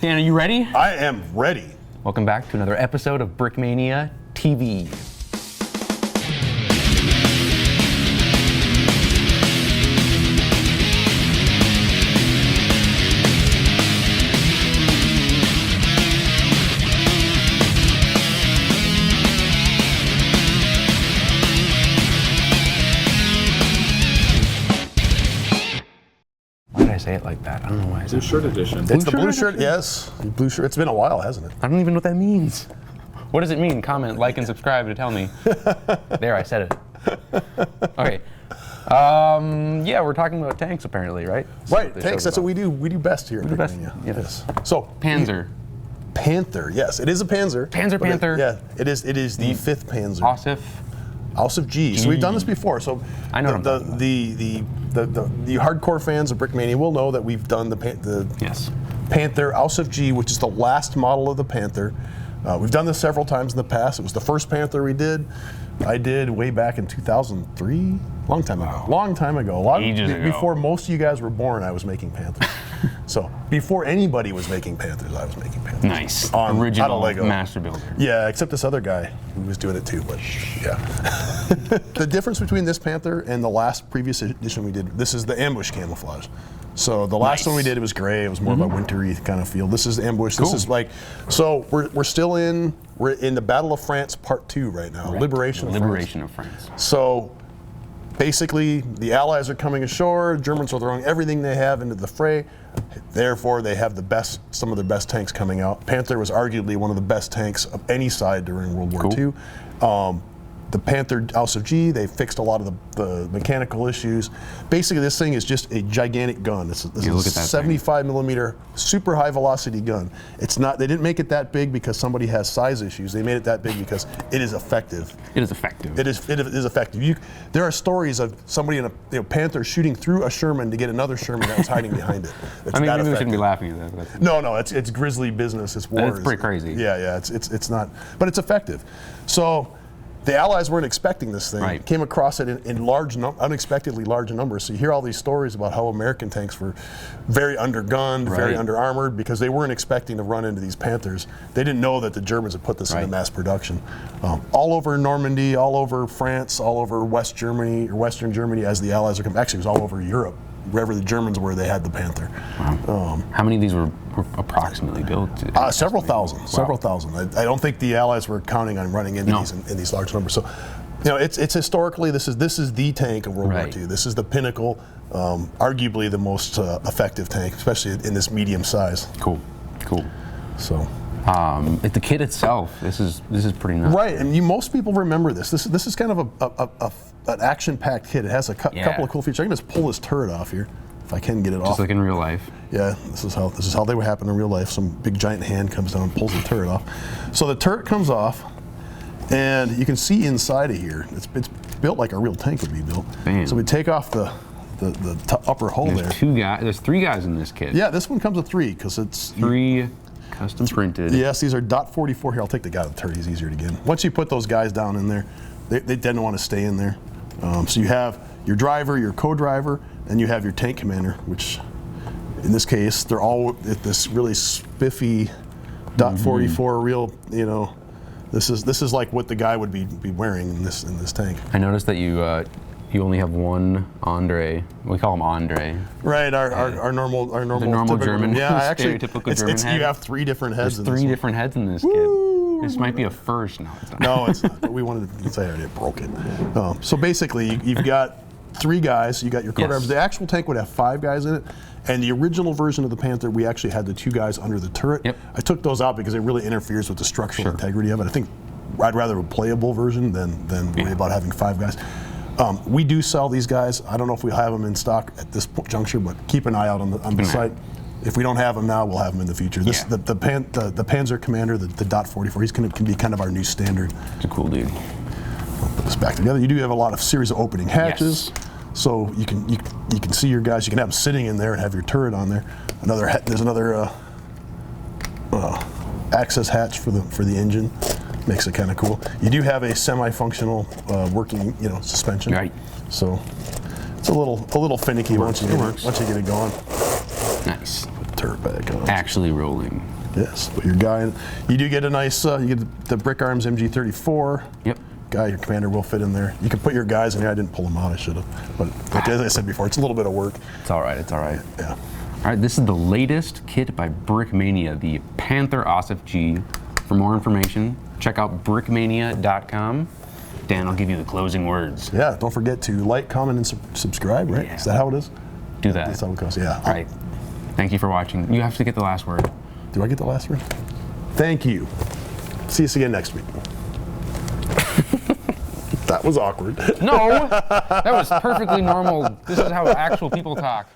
Dan, are you ready? I am ready. Welcome back to another episode of Brickmania TV. I say it like that. I don't know why I said Blue shirt edition. It's the blue shirt, yes. Blue shirt. It's been a while, hasn't it? I don't even know what that means. What does it mean? Comment, like, and subscribe to tell me. There, I said it. Okay. Yeah, we're talking about tanks apparently, right? Right, tanks. That's what we do. We do best here at Brickmania. Yes. So Panzer. Panther. Yes, it is a Panzer. Panther. Yeah, it is. It is the fifth Panzer. Ausf G. So we've done this before. So I know the hardcore fans of Brickmania will know that we've done the Panther Ausf G, which is the last model of the Panther. We've done this several times in the past. It was the first Panther we did. I did way back in 2003. Long time ago. Long time ago. Ages ago. Before most of you guys were born, I was making Panthers. So before anybody was making Panthers, I was making Panthers. Nice. Original Lego. Master builder. Yeah, except this other guy who was doing it too, but yeah. The difference between this Panther and the last previous edition we did, this is the ambush camouflage. So the last one we did, it was gray. It was more of a wintry kind of feel. This is ambush. Cool. This is like, so we're in the Battle of France Part 2 right now. Right. Liberation of France. So basically, the Allies are coming ashore. Germans are throwing everything they have into the fray. Therefore, they have some of their best tanks coming out. Panther was arguably one of the best tanks of any side during World War II. The Panther Ausf G, they fixed a lot of the mechanical issues. Basically, this thing is just a gigantic gun. This is a 75 millimeter, super high velocity gun. It's not. They didn't make it that big because somebody has size issues. They made it that big because it is effective. It is effective. It is effective. There are stories of somebody in a Panther shooting through a Sherman to get another Sherman that was hiding behind it. I mean, maybe we shouldn't be laughing at that. No, it's grisly business. It's war. It's pretty crazy. Yeah, it's not, but it's effective. So the Allies weren't expecting this thing. Right. Came across it in unexpectedly large numbers. So you hear all these stories about how American tanks were very undergunned, very under-armored, because they weren't expecting to run into these Panthers. They didn't know that the Germans had put this into mass production. All over Normandy, all over France, all over West Germany, or Western Germany, as the Allies are coming. Actually, it was all over Europe. Wherever the Germans were, they had the Panther. Wow. How many of these were approximately built? Several thousand. Wow. Several thousand. I don't think the Allies were counting on running into these in these large numbers. So, it's historically this is the tank of World War II. This is the pinnacle, arguably the most effective tank, especially in this medium size. Cool. So. The kit itself, this is pretty nice. Right, and most people remember this. This is kind of an action-packed kit. It has a couple of cool features. I can just pull this turret off here, if I can get it off. Just like in real life. Yeah, this is how they would happen in real life. Some big giant hand comes down and pulls the turret off. So the turret comes off, and you can see inside of here. It's built like a real tank would be built. Bam. So we take off the upper hull there. There's 3 guys in this kit. Yeah, this one comes with 3 because it's 3. Custom printed. Yes, these are .44 here. I'll take the guy with the turret. He's easier to get in. Once you put those guys down in there, they tend to want to stay in there. So you have your driver, your co-driver, and you have your tank commander, which in this case, they're all at this really spiffy .44 real, this is like what the guy would be wearing in this tank. I noticed that you only have one Andre. We call him Andre. Right, our normal German. Yeah, actually, stereotypical German head. You have 3 different heads. There's 3 different heads in this kit. This might be a first. No, it's not. No, it's not. But we wanted to say it broke it. So basically, you've got 3 guys. You got your co-drivers. The actual tank would have 5 guys in it. And the original version of the Panther, we actually had the 2 guys under the turret. Yep. I took those out because it really interferes with the structural integrity of it. I think I'd rather a playable version than worry about having 5 guys. We do sell these guys. I don't know if we have them in stock at this juncture, but keep an eye out on the site. If we don't have them now, we'll have them in the future. The Panzer Commander, the .44, he's can be kind of our new standard. It's a cool dude. I'll put this back together. You do have a lot of series of opening hatches, so you can see your guys. You can have them sitting in there and have your turret on there. There's another access hatch for the engine. Makes it kind of cool. You do have a semi-functional working, suspension. Right. So it's a little finicky once you get it going. Nice. turret back on. Actually rolling. Yes, but your guy, you do get a nice, you get the Brick Arms MG34. Yep. Guy, your commander will fit in there. You can put your guys in here. I didn't pull them out, I should have. But like, as I said before, it's a little bit of work. It's all right, it's all right. Yeah. All right, this is the latest kit by Brickmania, the Panther Ausf G. For more information, check out brickmania.com. Dan, I'll give you the closing words. Yeah, don't forget to like, comment, and subscribe, right? Yeah. Is that how it is? Do that. That's how it goes, yeah. All right. Thank you for watching. You have to get the last word. Do I get the last word? Thank you. See us again next week. That was awkward. No, that was perfectly normal. This is how actual people talk.